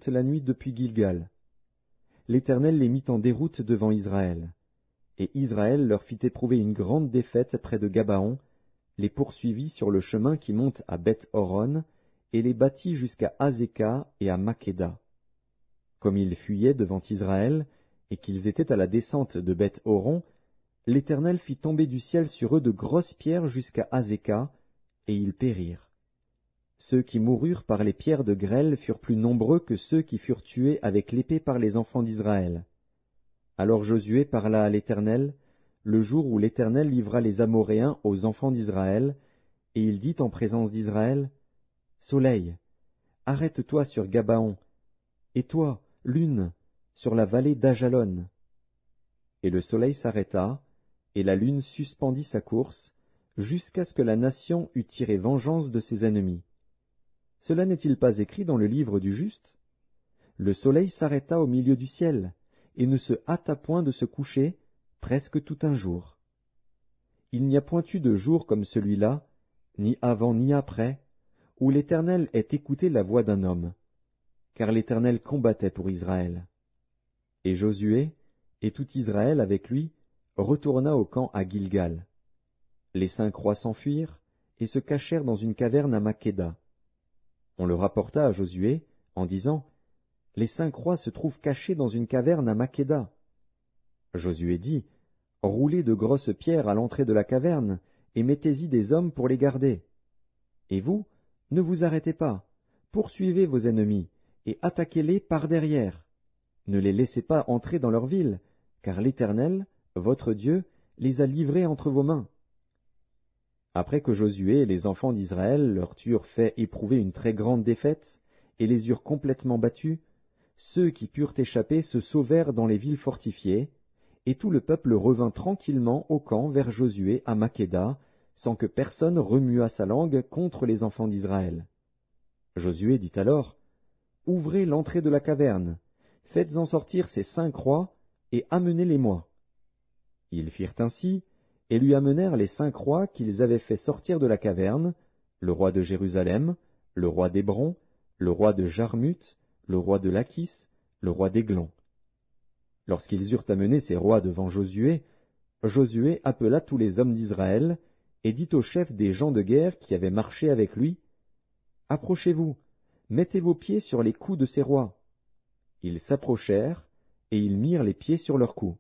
toute la nuit depuis Gilgal. L'Éternel les mit en déroute devant Israël. Et Israël leur fit éprouver une grande défaite près de Gabaon, les poursuivit sur le chemin qui monte à Beth-Horon, et les battit jusqu'à Azéka et à Makkéda. Comme ils fuyaient devant Israël, et qu'ils étaient à la descente de Beth-Horon, l'Éternel fit tomber du ciel sur eux de grosses pierres jusqu'à Azéka, et ils périrent. Ceux qui moururent par les pierres de grêle furent plus nombreux que ceux qui furent tués avec l'épée par les enfants d'Israël. Alors Josué parla à l'Éternel, le jour où l'Éternel livra les Amoréens aux enfants d'Israël, et il dit en présence d'Israël, « Soleil, arrête-toi sur Gabaon, et toi, lune, sur la vallée d'Ajalon. » Et le soleil s'arrêta, et la lune suspendit sa course, jusqu'à ce que la nation eût tiré vengeance de ses ennemis. Cela n'est-il pas écrit dans le livre du juste? Le soleil s'arrêta au milieu du ciel, et ne se hâta point de se coucher, presque tout un jour. Il n'y a point eu de jour comme celui-là, ni avant ni après, où l'Éternel ait écouté la voix d'un homme, car l'Éternel combattait pour Israël. Et Josué, et tout Israël avec lui, retourna au camp à Gilgal. Les 5 rois s'enfuirent, et se cachèrent dans une caverne à Makkéda. On le rapporta à Josué, en disant, « Les 5 rois se trouvent cachés dans une caverne à Makkéda. » Josué dit, « Roulez de grosses pierres à l'entrée de la caverne, et mettez-y des hommes pour les garder. Et vous, ne vous arrêtez pas, poursuivez vos ennemis, et attaquez-les par derrière. Ne les laissez pas entrer dans leur ville, car l'Éternel, votre Dieu, les a livrés entre vos mains. » Après que Josué et les enfants d'Israël leur eurent fait éprouver une très grande défaite, et les eurent complètement battus, ceux qui purent échapper se sauvèrent dans les villes fortifiées, et tout le peuple revint tranquillement au camp vers Josué à Makkéda, sans que personne remuât sa langue contre les enfants d'Israël. Josué dit alors, « Ouvrez l'entrée de la caverne, faites-en sortir ces 5 rois, et amenez-les-moi. » Ils firent ainsi, et lui amenèrent les 5 rois qu'ils avaient fait sortir de la caverne, le roi de Jérusalem, le roi d'Hébron, le roi de Jarmuth, le roi de Lachis, le roi d'Églon. Lorsqu'ils eurent amené ces rois devant Josué, Josué appela tous les hommes d'Israël, et dit aux chefs des gens de guerre qui avaient marché avec lui, « Approchez-vous, mettez vos pieds sur les coups de ces rois. » Ils s'approchèrent, et ils mirent les pieds sur leurs coups.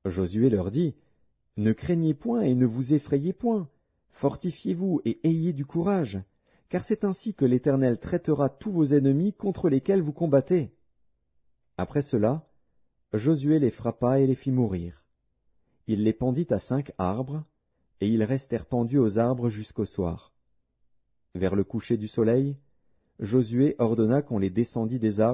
Josué leur dit, « Ne craignez point et ne vous effrayez point, fortifiez-vous et ayez du courage, car c'est ainsi que l'Éternel traitera tous vos ennemis contre lesquels vous combattez. » Après cela, Josué les frappa et les fit mourir. Il les pendit à 5 arbres, et ils restèrent pendus aux arbres jusqu'au soir. Vers le coucher du soleil, Josué ordonna qu'on les descendît des arbres